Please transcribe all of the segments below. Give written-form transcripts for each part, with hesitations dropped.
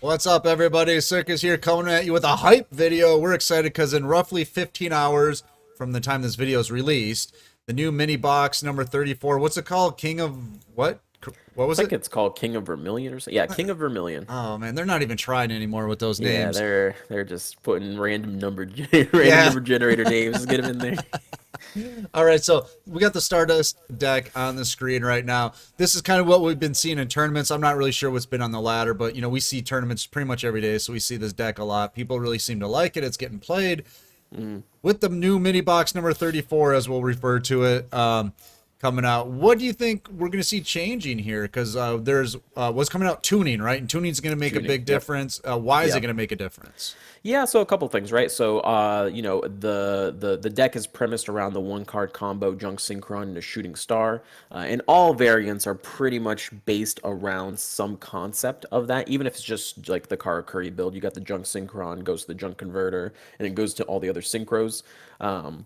What's up, everybody? Circus here coming at you with a hype video. We're excited because in roughly 15 hours from the time this video is released, the new mini box number 34, what's it called? King of what? What I was think it? it's called King of Vermilion or something. Yeah, King of Vermilion. Oh man, they're not even trying anymore with those Yeah, names. they're just putting random Yeah. number generator names. Just get them in there. All right, so we got the Stardust deck on the screen right now. This is kind of what we've been seeing in tournaments. I'm not really sure what's been on the ladder, but we see tournaments pretty much every day, so we see this deck a lot. People really seem to like it. It's getting played. Mm. With the new mini box number 34, as we'll refer to it, coming out. What do you think we're going to see changing here? Because there's what's coming out, tuning, right? And tuning's going to make a Tuning. big Yep. difference. Why is it going Yep. to make a difference? Yeah, so a couple things, right? So, the deck is premised around the one card combo, Junk Synchron, and a Shooting Star, and all variants are pretty much based around some concept of that. Even if it's just like the Karakuri build, you got the Junk Synchron goes to the Junk Converter, and it goes to all the other synchros. Um,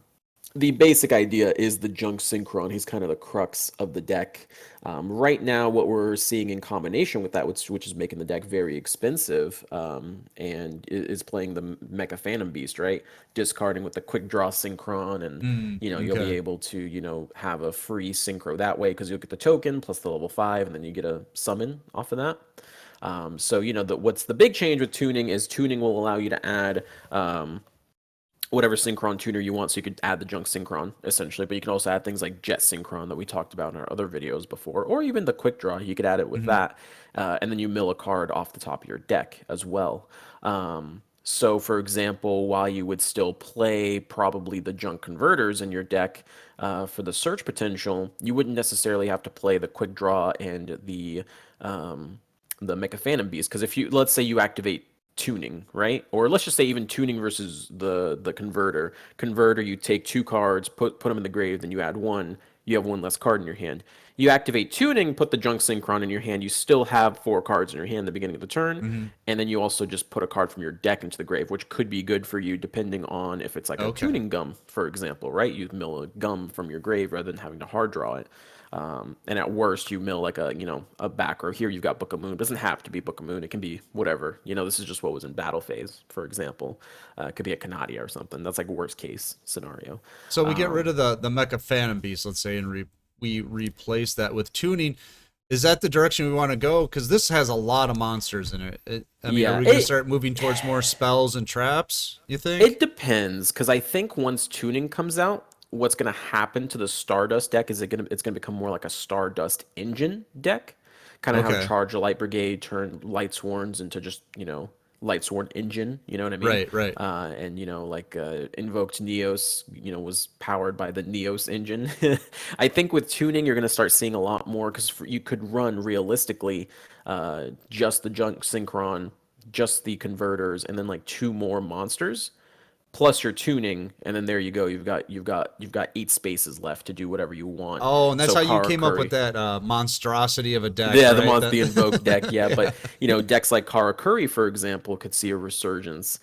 the basic idea is the Junk Synchron. He's kind of the crux of the deck. Right now, what we're seeing in combination with that, which is making the deck very expensive, and is playing the Mecha Phantom Beast, right? Discarding with the Quick Draw Synchron, and you'll be Okay. able to have a free synchro that way because you'll get the token plus the level 5, and then you get a summon off of that. So what's the big change with tuning is tuning will allow you to add whatever synchron tuner you want. So you could add the junk synchron essentially, but you can also add things like jet synchron that we talked about in our other videos before, or even the quick draw. You could add it with Hmm. that, and then you mill a card off the top of your deck as well. So, for example, while you would still play probably the junk converters in your deck for the search potential, you wouldn't necessarily have to play the quick draw and the Mecha Phantom Beast. Because if you, let's say you activate tuning, right? Or let's just say even tuning versus the converter. Converter, you take two cards, put them in the grave, then you add one. You have one less card in your hand. You activate tuning, put the junk synchron in your hand. You still have four cards in your hand at the beginning of the turn, Hmm. and then you also just put a card from your deck into the grave, which could be good for you depending on if it's like a Okay. tuning gum, for example, right? You mill a gum from your grave rather than having to hard draw it. And at worst, you mill like a back row. Here you've got Book of Moon. It doesn't have to be Book of Moon. It can be whatever. This is just what was in battle phase, for example. It could be a Canadia or something. That's like worst case scenario. So we get rid Um, of the Mecha Phantom Beast, let's say, and we replace that with tuning. Is that the direction we want to go? Because this has a lot of monsters in it. I mean, are yeah, we going to start moving towards more spells and traps, you it think? depends because I think once tuning comes out, what's going to happen to the Stardust deck is it's going to become more like a Stardust engine deck, kind of how Okay. Charge the Light Brigade turned Light Sworns into just Light Sworn engine. You know what I mean? Right, right. And like Invoked Neos, was powered by the Neos engine. I think with tuning, you're going to start seeing a lot more because you could run realistically just the Junk Synchron, just the converters, and then like two more monsters plus your tuning, and then there you go. You've got 8 spaces left to do whatever you want. Oh, and that's So how you came up with Karakuri, that monstrosity of a deck, yeah, right? the That. invoke deck, yeah, but decks like Karakuri, for example, could see a resurgence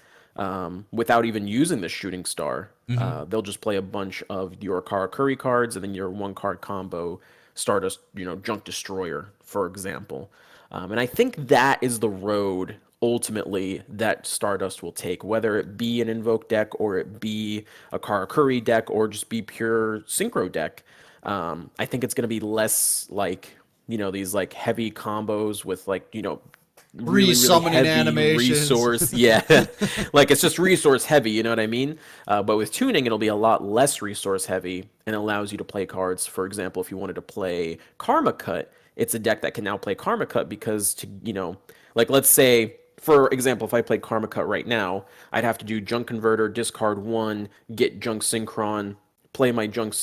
without even using the shooting star. Hmm. They'll just play a bunch of your Karakuri cards and then your one card combo Stardust, Junk Destroyer, for example. And I think that is the road ultimately that Stardust will take, whether it be an Invoke deck or it be a Karakuri deck or just be pure Synchro deck. I think it's going to be less like, these like heavy combos with like, really, really Re-summoning heavy animations. resource. Yeah. Like it's just resource heavy, you know what I mean? But with tuning, it'll be a lot less resource heavy and allows you to play cards. For example, if you wanted to play Karma Cut, it's a deck that can now play Karma Cut because like let's say, for example, if I played Karma Cut right now, I'd have to do Junk Converter, discard one, get Junk Synchron, play my junk,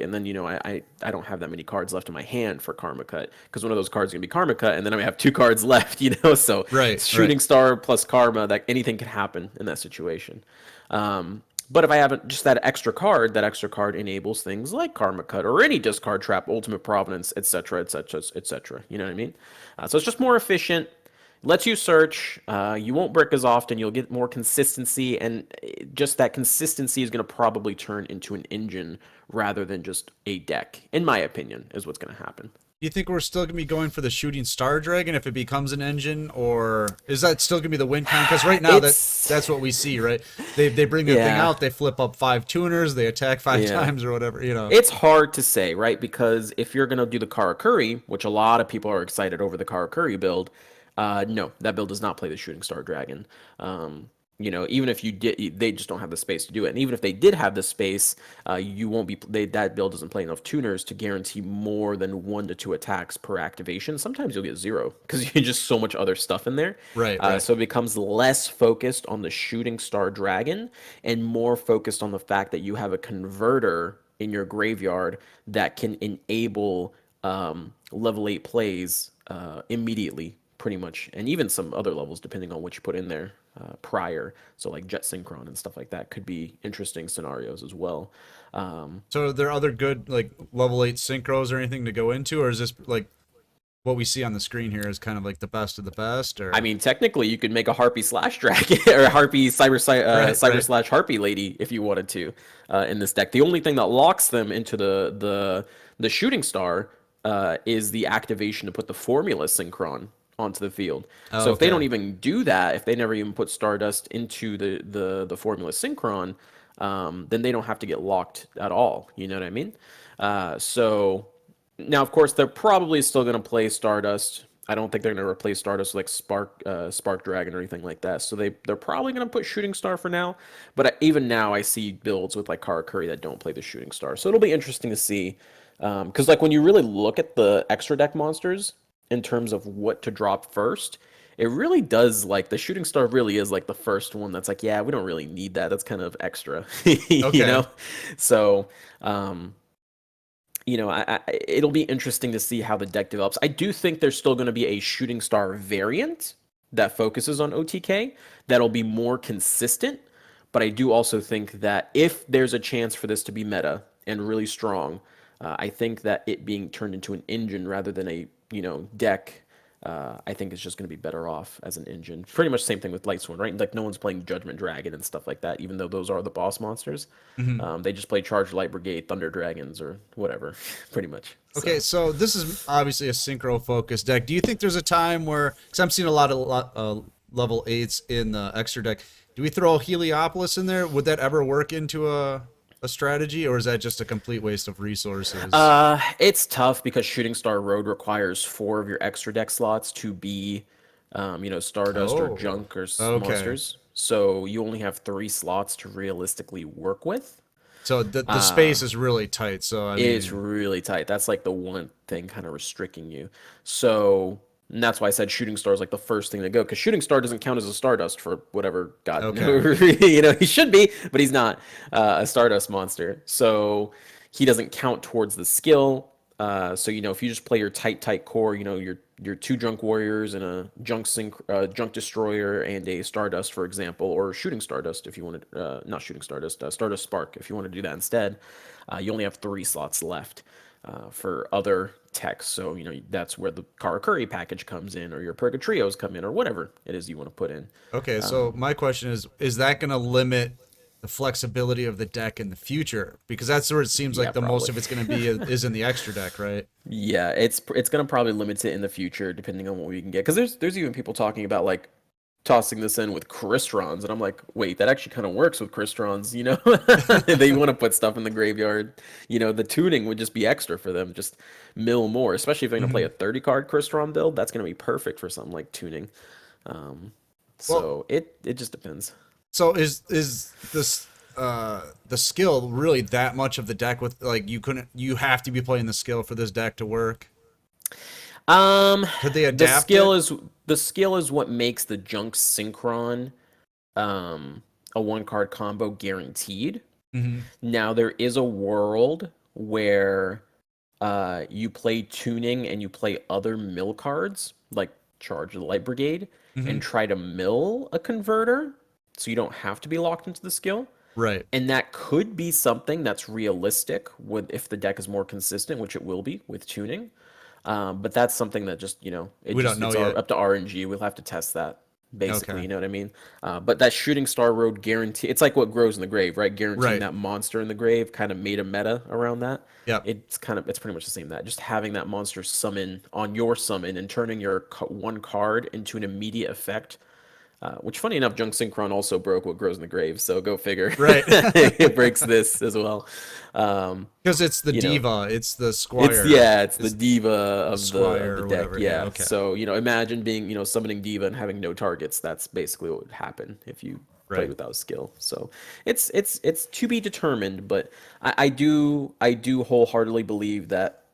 and then I don't have that many cards left in my hand for Karma Cut because one of those cards is gonna be Karma Cut, and then I have 2 cards left, So Right, right. Shooting Star plus Karma, that anything can happen in that situation. But if I have just that extra card enables things like Karma Cut or any discard trap, Ultimate Providence, etc., etc., etc. You know what I mean? So it's just more efficient. Lets you search. You won't brick as often. You'll get more consistency, and just that consistency is going to probably turn into an engine rather than just a deck. In my opinion, is what's going to happen. you think we're still gonna be going for the shooting star dragon if it becomes an engine, or is that still gonna be the win con? Because right now It's that's what we see, right? They bring the thing yeah, out, they flip up 5 tuners, they attack five yeah. times or whatever, you know. It's hard to say, right? Because if you're gonna do the Karakuri, which a lot of people are excited over the Karakuri build, no, that build does not play the Shooting Star Dragon. Even if you did, they just don't have the space to do it. And even if they did have the space, you won't be. That build doesn't play enough tuners to guarantee more than 1 to 2 attacks per activation. Sometimes you'll get 0 because you get just so much other stuff in there. Right, right. So it becomes less focused on the Shooting Star Dragon and more focused on the fact that you have a converter in your graveyard that can enable level 8 plays immediately, pretty much, and even some other levels depending on what you put in there prior. So like Jet Synchron and stuff like that could be interesting scenarios as well. Um, So are there other good like level 8 synchros or anything to go into, or is this like what we see on the screen here is kind of like the best of the best, I or mean, technically, you could make a Harpy slash dragon or Harpy right, cyber right. slash Harpy lady if you wanted to in this deck. The only thing that locks them into the shooting star is the activation to put the formula synchron onto the field. Oh, So if they don't okay. even do that, if they never even put Stardust into the formula synchron, then they don't have to get locked at all. You know what I mean? So now, of course, they're probably still going to play Stardust. I don't think they're going to replace Stardust with like Spark Dragon or anything like that. So they're probably going to put Shooting Star for now. But even now, I see builds with like Karakuri that don't play the Shooting Star. So it'll be interesting to see. Because like when you really look at the extra deck monsters in terms of what to drop first, it really does like the Shooting Star really is like the first one that's like, yeah, we don't really need that. That's kind of extra, you Okay. know. So. It'll be interesting to see how the deck develops. I do think there's still going to be a Shooting Star variant that focuses on OTK that'll be more consistent. But I do also think that if there's a chance for this to be meta and really strong, I think that it being turned into an engine rather than a deck, I think it's just going to be better off as an engine. Pretty much same thing with Lightsworn, right? Like no one's playing Judgment Dragon and stuff like that, even though those are the boss monsters. Mhm. They just play Charged Light Brigade, Thunder Dragons, or whatever, pretty much. Okay, So so this is obviously a synchro focused deck. Do you think there's a time where, because I'm seeing a lot level 8s in the extra deck, do we throw Heliopolis in there? Would that ever work into a strategy, or is that just a complete waste of resources? it's tough because Shooting Star Road requires 4 of your extra deck slots to be, Stardust or Oh, Junk or okay. monsters. So you only have 3 slots to realistically work with. So the space is really tight. So I It's mean, really tight. That's like the one thing kind of restricting you. So and that's why I said Shooting Star is like the first thing to go because Shooting Star doesn't count as a Stardust for whatever God, okay, he should be, but he's not a Stardust monster. So he doesn't count towards the skill. So if you just play your tight core, your 2 Junk Warriors and a Junk Destroyer and a Stardust, for example, or Shooting Stardust if you wanted, not Shooting Stardust, Stardust Spark if you want to do that instead. You only have 3 slots left for other techs. So that's where the Karakuri package comes in, or your Purgatrios come in, or whatever it is you want to put in. okay. So my question is that going to limit the flexibility of the deck in the future? Because that's where it seems Yeah, like the most probably. of it's going to be is in the extra deck, right? Yeah, it's gonna probably limit it in the future depending on what we can get. Because there's even people talking about like tossing this in with Cristrons, and I'm like, wait, that actually kind of works with Cristrons, They want to put stuff in the graveyard. The tuning would just be extra for them, just mill more, especially if they're gonna play Hmm. a 30 card Crystron build. That's gonna be perfect for something like tuning. Um, Well, so it just depends. so is this the skill really that much of the deck with like you have to be playing the skill for this deck to work? Um, Could they the adapt skill it? is the skill is what makes the Junk Synchron um a 1 card combo guaranteed. Hmm. Now there is a world where you play tuning and you play other mill cards like Charge the Light Brigade and Hmm. try to mill a converter so you don't have to be locked into the skill. Right. And that could be something that's realistic with if the deck is more consistent, which it will be with tuning. But that's something that just We don't know it's our yet. up to RNG. We'll have to test that. basically. Okay. You know what I mean? But that shooting star road guarantee, it's like what grows in the grave, right? Guaranteeing Right. that monster in the grave kind of made a meta around that. Yep. It's pretty much the same that just having that monster summon on your summon and turning your one card into an immediate effect. Which, funny enough, Junk Synchron also broke what grows in the grave, so go figure. Right. It breaks this as well. Um, Because it's the you know, diva. It's the it's squire. yeah, it's the It's diva the of squire the or deck. whatever. Yeah. Yeah. Okay. So, imagine being, summoning diva and having no targets. That's basically what would happen if you played Right. without skill. So, it's to be determined, but I do wholeheartedly believe that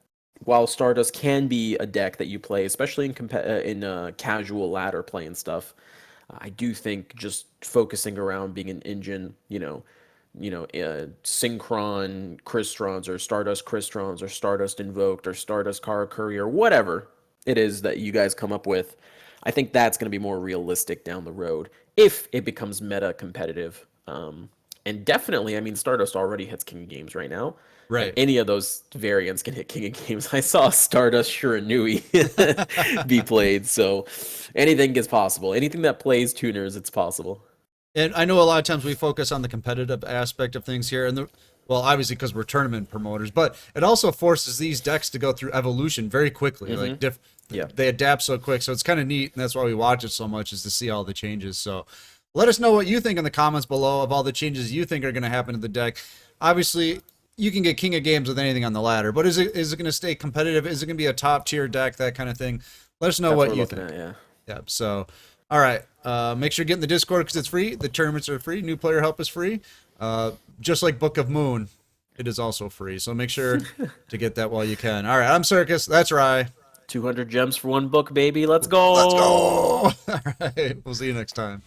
while Stardust can be a deck that you play, especially in casual ladder play and stuff, I do think just focusing around being an engine, Synchron Cristrons or Stardust Cristrons or Stardust Invoked or Stardust Kara Courier, whatever it is that you guys come up with, I think that's going to be more realistic down the road if it becomes meta competitive. And definitely, I mean, Stardust already hits King of Games right now. Right. Any of those variants can hit King of Games. I saw Stardust Shiranui be played, so anything is possible. Anything that plays tuners, it's possible. And I know a lot of times we focus on the competitive aspect of things here, and well, obviously because we're tournament promoters, but it also forces these decks to go through evolution very quickly. Like Yeah. they adapt so quick, so it's kind of neat, and that's why we watch it so much is to see all the changes. So let us know what you think in the comments below of all the changes you think are going to happen to the deck. Obviously, you can get King of Games with anything on the ladder, but is it going to stay competitive? Is it going to be a top tier deck? That kind of thing. Let us know That's what what we're you looking think. at, yeah. Yep. So, all right. Make sure you get in the Discord because it's free. The tournaments are free. New player help is free. Just like Book of Moon, it is also free. So make sure to get that while you can. All right. I'm Circus. That's Rye. 200 gems for one book, baby. Let's Let's go. go. All right. We'll see you next time.